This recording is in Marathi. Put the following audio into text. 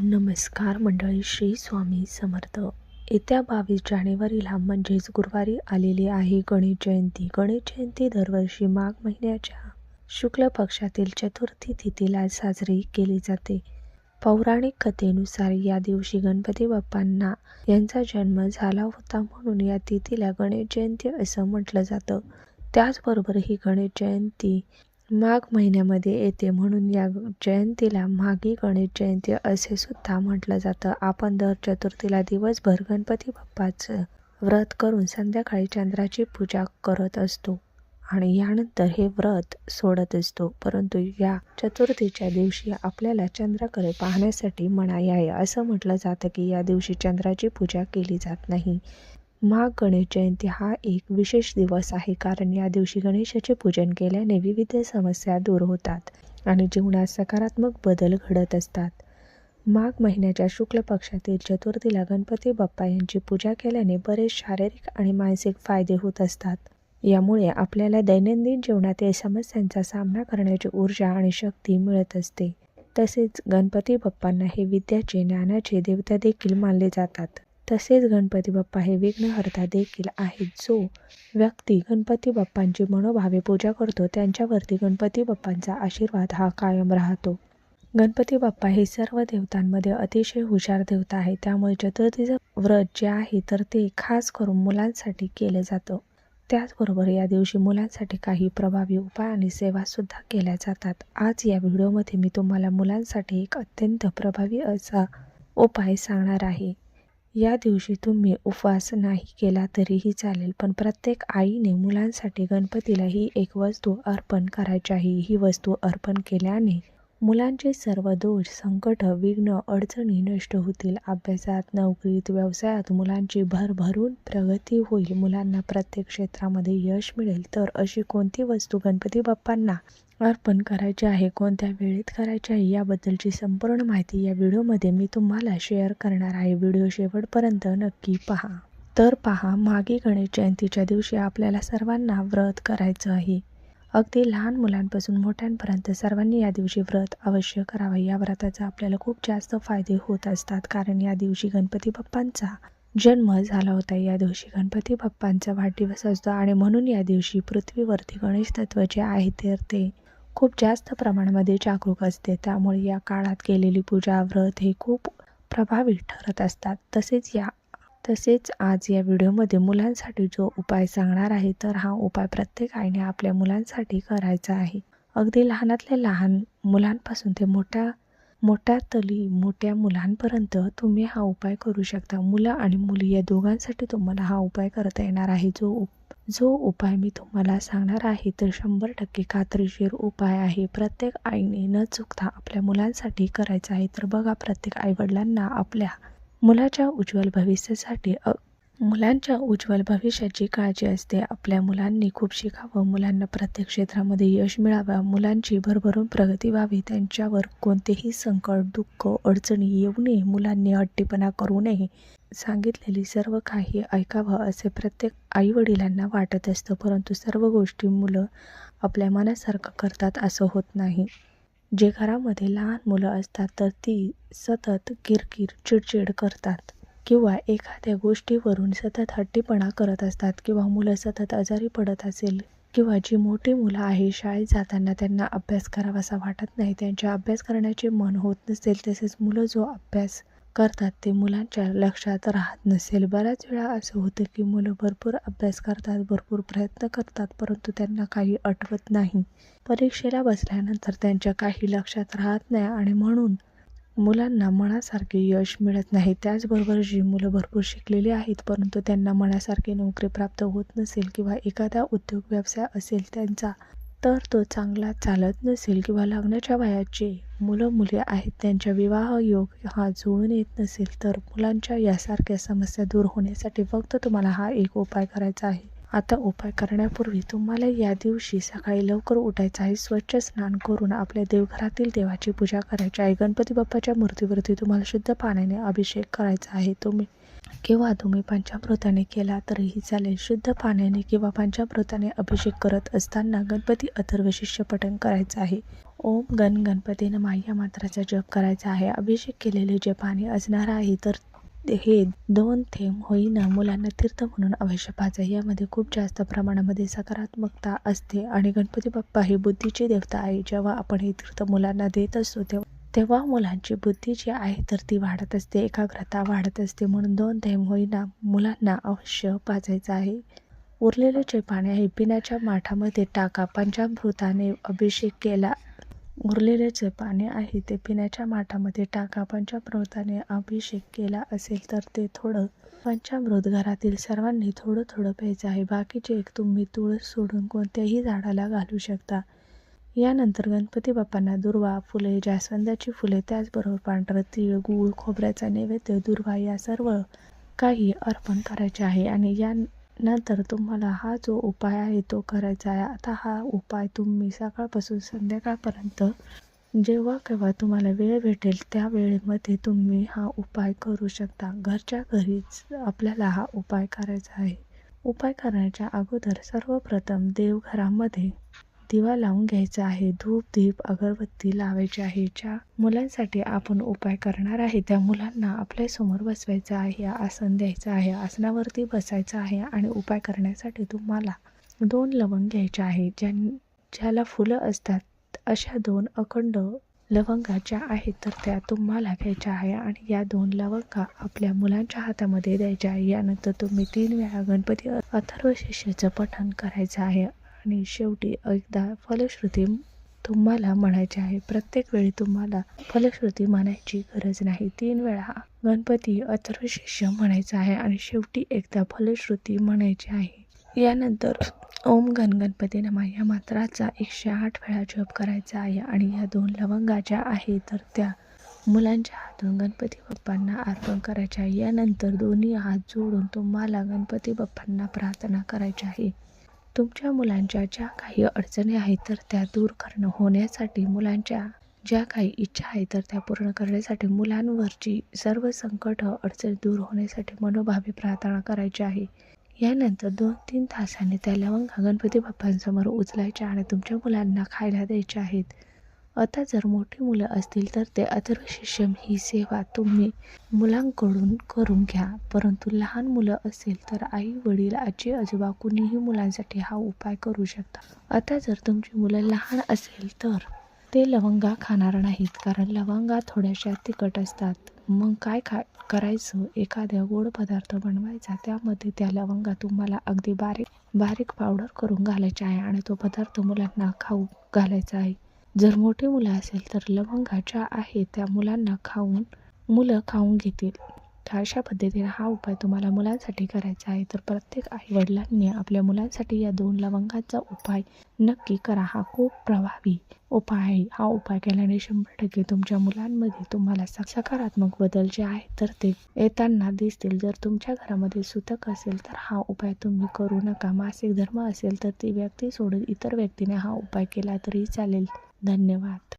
नमस्कार मंडळी, श्री स्वामी समर्थ. येत्या 22 जानेवारीला म्हणजेच गुरुवारी आलेली आहे गणेश जयंती. गणेश जयंती दरवर्षी माघ महिन्याच्या शुक्ल पक्षातील चतुर्थी तिथीला साजरी केली जाते. पौराणिक कथेनुसार या दिवशी गणपती बाप्पांना यांचा जन्म झाला होता, म्हणून या तिथीला गणेश जयंती असं म्हटलं जातं. त्याचबरोबर ही गणेश जयंती माघ महिन्यामध्ये येते, म्हणून या जयंतीला माघी गणेश जयंती असे सुद्धा म्हटलं जातं. आपण दर चतुर्थीला दिवसभर गणपती बाप्पाचं व्रत करून संध्याकाळी चंद्राची पूजा करत असतो आणि यानंतर हे व्रत सोडत असतो. परंतु या चतुर्थीच्या दिवशी आपल्याला चंद्राकडे पाहण्यासाठी मनाई आहे. असं म्हटलं जातं की या दिवशी चंद्राची पूजा केली जात नाही. माघ गणेश जयंती हा एक विशेष दिवस आहे, कारण या दिवशी गणेशाचे पूजन केल्याने विविध समस्या दूर होतात आणि जीवनात सकारात्मक बदल घडत असतात. माघ महिन्याच्या शुक्ल पक्षातील चतुर्थीला गणपती बाप्पा यांची पूजा केल्याने बरेच शारीरिक आणि मानसिक फायदे होत असतात. यामुळे आपल्याला दैनंदिन जीवनात या समस्यांचा सामना करण्याची ऊर्जा आणि शक्ती मिळत असते. तसेच गणपती बाप्पांना हे विद्याचे, ज्ञानाचे देवता देखील मानले जातात. तसेच गणपती बाप्पा हे विघ्नहर्ता देखील आहेत. जो व्यक्ती गणपती बाप्पांची मनोभावे पूजा करतो त्यांच्यावरती गणपती बाप्पांचा आशीर्वाद हा कायम राहतो. गणपती बाप्पा हे सर्व देवतांमध्ये अतिशय हुशार देवता आहे. त्यामुळे चतुर्थीचं व्रत जे आहे तर ते खास करून मुलांसाठी केलं जातं. त्याचबरोबर या दिवशी मुलांसाठी काही प्रभावी उपाय आणि सेवा सुद्धा केल्या जातात. आज या व्हिडिओमध्ये मी तुम्हाला मुलांसाठी एक अत्यंत प्रभावी असा उपाय सांगणार आहे. या दिवशी तुम्ही उपवास नाही केला तरीही चालेल, पण प्रत्येक आईने मुलांसाठी गणपतीला ही एक वस्तू अर्पण करायची आहे. ही वस्तू अर्पण केल्याने मुलांचे सर्व दोष, संकट, विघ्न, अडचणी नष्ट होतील. अभ्यासात, नोकरीत, व्यवसायात मुलांची भरभरून प्रगती होईल. मुलांना प्रत्येक क्षेत्रामध्ये यश मिळेल. तर अशी कोणती वस्तू गणपती बाप्पांना अर्पण करायचे आहे, कोणत्या वेळेत करायचे आहे, याबद्दलची संपूर्ण माहिती या व्हिडिओमध्ये मी तुम्हाला शेअर करणार आहे. व्हिडिओ शेवटपर्यंत नक्की पहा. तर पहा, माघी गणेश जयंतीच्या दिवशी आपल्याला सर्वांना व्रत करायचं आहे. अगदी लहान मुलांपासून मोठ्यांपर्यंत सर्वांनी या दिवशी व्रत अवश्य करावे. या व्रताचा आपल्याला खूप जास्त फायदे होत असतात, कारण या दिवशी गणपती बाप्पांचा जन्म झाला होता. या दिवशी गणपती बाप्पांचा वाढदिवस असतो आणि म्हणून या दिवशी पृथ्वीवरती गणेश तत्व जे आहे तर ते खूप जास्त प्रमाणामध्ये जागरूक असते. त्यामुळे या काळात केलेली पूजा, व्रत हे खूप प्रभावी ठरत असतात. तसेच आज या व्हिडिओमध्ये मुलांसाठी जो उपाय सांगणार आहे तर हा उपाय प्रत्येक आईने आपल्या मुलांसाठी करायचा आहे. अगदी लहानातल्या लहान मुलांपासून ते मोठ्या मुलांपर्यंत तुम्ही हा उपाय करू शकता. मुलं आणि मुली या दोघांसाठी तुम्हाला हा उपाय करता येणार आहे. जो उपाय मी तुम्हाला सांगणार आहे तर 100% खात्रीशीर उपाय आहे. प्रत्येक आईने न चुकता आपल्या मुलांसाठी करायचा आहे. तर बघा, प्रत्येक आईवडिलांना आपल्या मुलांच्या उज्ज्वल भविष्याची काळजी असते. आपल्या मुलांनी खूप शिकावं, मुलांना प्रत्येक क्षेत्रामध्ये यश मिळावं, मुलांची भरभरून प्रगती व्हावी, त्यांच्यावर कोणतेही संकट, दुःख, अडचणी येऊ नये, मुलांनी हट्टीपणा करू नये, सांगितलेली सर्व काही ऐकावं असे प्रत्येक आईवडिलांना वाटत असतं. परंतु सर्व गोष्टी मुलं आपल्या मनासारखं करतात असं होत नाही. जे घरामध्ये लहान मुलं असतात तर ती सतत किरकिर, चिडचिड करतात किंवा एखाद्या गोष्टीवरून सतत हट्टीपणा करत असतात, किंवा मुलं सतत आजारी पडत असेल, किंवा जी मोठी मुलं आहे शाळेत जाताना त्यांना अभ्यास करावासा वाटत नाही, त्यांच्या अभ्यास करण्याचे मन होत नसेल, तसेच मुलं जो अभ्यास करतात ते मुलांच्या लक्षात राहत नसेल. बऱ्याच वेळा असं होतं की मुलं भरपूर अभ्यास करतात, भरपूर प्रयत्न करतात, परंतु त्यांना काही आठवत नाही. परीक्षेला बसल्यानंतर त्यांच्या काही लक्षात राहत नाही आणि म्हणून मुलांना मनासारखे यश मिळत नाही. त्याचबरोबर जी मुलं भरपूर शिकलेली आहेत परंतु त्यांना मनासारखी नोकरी प्राप्त होत नसेल, किंवा एखादा उद्योग व्यवसाय असेल त्यांचा तर तो चांगला चालत नसेल, किंवा लग्नाच्या वयाचे मुलं मुली आहेत त्यांच्या विवाह योग हा जुळून येत नसेल, तर मुलांच्या यासारख्या समस्या दूर होण्यासाठी फक्त तुम्हाला हा एक उपाय करायचा आहे. आता उपाय करण्यापूर्वी तुम्हाला या दिवशी सकाळी लवकर उठायचं आहे. स्वच्छ स्नान करून आपल्या देवघरातील देवाची पूजा करायची आहे. गणपती बाप्पाच्या मूर्तीवरती तुम्हाला शुद्ध पाण्याने अभिषेक करायचा आहे. तुम्ही किंवा तुम्ही पंचामृताने केला तरीही चालेल. शुद्ध पाण्याने किंवा पंचामृताने अभिषेक करत असताना गणपती अथर्वशीर्ष पठण करायचं आहे. ओम गण गणपती नमः या मंत्राचा जप करायचा आहे. अभिषेक केलेले जे पाणी असणार आहे तर हे 2 थेंब होईना मुलांना तीर्थ म्हणून अवश्य पाजा. यामध्ये खूप जास्त प्रमाणामध्ये सकारात्मकता असते आणि गणपती बाप्पा ही बुद्धीची देवता आहे. जेव्हा आपण हे तीर्थ मुलांना देत असतो तेव्हा मुलांची बुद्धी जी आहे तर ती वाढत असते, एकाग्रता वाढत असते. म्हणून 2 थेंब होईना मुलांना अवश्य पाजायचं आहे. उरलेले जे पाणी आहे पिण्याच्या माठामध्ये टाका. पंचामृताने अभिषेक केला उरलेले जे पाणी आहे ते पिण्याच्या माठामध्ये टाका. पंचामृताने अभिषेक केला असेल तर ते थोडं पंचामृत घरातील सर्वांनी थोडं थोडं प्यायचं आहे. बाकीचे एक तुम्ही तुळस सोडून कोणत्याही झाडाला घालू शकता. यानंतर गणपती बाप्पांना दुर्वा, फुले, जास्वंदाची फुले, त्याचबरोबर पांढरं तीळ, गूळ, खोबऱ्याचा नैवेद्य, दुर्वा या सर्व काही अर्पण करायचे आहे. आणि यानंतर तुम्हाला हा जो उपाय आहे तो करायचा आहे. आता हा उपाय तुम्ही सकाळपासून संध्याकाळपर्यंत जेव्हा केव्हा तुम्हाला वेळ भेटेल त्या वेळेमध्ये तुम्ही हा उपाय करू शकता. घरच्या घरीच आपल्याला हा उपाय करायचा आहे. उपाय करण्याच्या अगोदर सर्वप्रथम देवघरामध्ये दिवा लावून घ्यायचा आहे. धूप, दीप, अगरबत्ती लावायची आहे. ज्या मुलांसाठी आपण उपाय करणार आहे त्या मुलांना आपल्यासमोर बसवायचं आहे. आसन द्यायचं आहे. आसनावरती बसायचं आहे आणि उपाय करण्यासाठी तुम्हाला 2 लवंग घ्यायचे आहे. ज्याला फुलं असतात अशा 2 अखंड लवंगा ज्या आहेत तर त्या तुम्हाला घ्यायच्या आहे आणि या 2 लवंगा आपल्या मुलांच्या हातामध्ये द्यायच्या आहे. यानंतर तुम्ही 3 वेळा गणपती अथर्वशीर्षाचं पठण करायचं आहे आणि शेवटी एकदा फलश्रुती तुम्हाला म्हणायची आहे. प्रत्येक वेळी तुम्हाला फलश्रुती म्हणायची गरज नाही. 3 वेळा गणपती अथर्वशीर्ष म्हणायचं आहे आणि शेवटी एकदा फलश्रुती म्हणायची आहे. यानंतर ओम गण गणपती नमः या मंत्राचा 108 वेळा जप करायचा आहे आणि या 2 लवंगा ज्या आहेत तर त्या मुलांच्या हातून गणपती बाप्पांना अर्पण करायच्या आहे. यानंतर दोन्ही हात जोडून तुम्हाला गणपती बाप्पांना प्रार्थना करायची आहे. तुमच्या मुलांच्या ज्या काही अडचणी आहेत तर त्या दूर होण्यासाठी, मुलांच्या ज्या काही इच्छा आहेत तर त्या पूर्ण करण्यासाठी, मुलांवरची सर्व संकट अडचणी दूर होण्यासाठी मनोभावे प्रार्थना करायची आहे. यानंतर 2-3 तासांनी त्या लवंगा गणपती बाप्पांसमोर उचलायच्या आणि तुमच्या मुलांना खायला द्यायच्या आहेत. आता जर मोठी मुलं असतील तर ते अथर्वशीर्ष ही सेवा तुम्ही मुलांकडून करून घ्या. परंतु लहान मुलं असेल तर आई वडील, आजी आजोबा कुणीही मुलांसाठी हा उपाय करू शकता. आता जर तुमची मुलं लहान असेल तर ते लवंगा खाणार नाहीत कारण लवंगा थोड्याशा तिखट असतात. मग काय करायचं, एखाद्या गोड पदार्थ बनवायचा, त्यामध्ये त्या लवंगा तुम्हाला अगदी बारीक पावडर करून घालायची आहे आणि तो पदार्थ मुलांना खाऊ घालायचा आहे. जर मोठी मुलं असेल तर लवंगा ज्या आहेत त्या मुलं खाऊन घेतील. अशा पद्धतीने हा उपाय तुम्हाला मुलांसाठी करायचा आहे. तर प्रत्येक आई-वडिलांनी आपल्या मुलांसाठी या 2 लवंगांचा उपाय नक्की करा. हा खूप प्रभावी उपाय आहे. हा उपाय केल्याने 100% तुमच्या मुलांमध्ये तुम्हाला सकारात्मक बदल जे आहेत तर ते येताना दिसतील. जर तुमच्या घरामध्ये सुतक असेल तर हा उपाय तुम्ही करू नका. मासिक धर्म असेल तर ती व्यक्ती सोडून इतर व्यक्तीने हा उपाय केला तरी चालेल. धन्यवाद.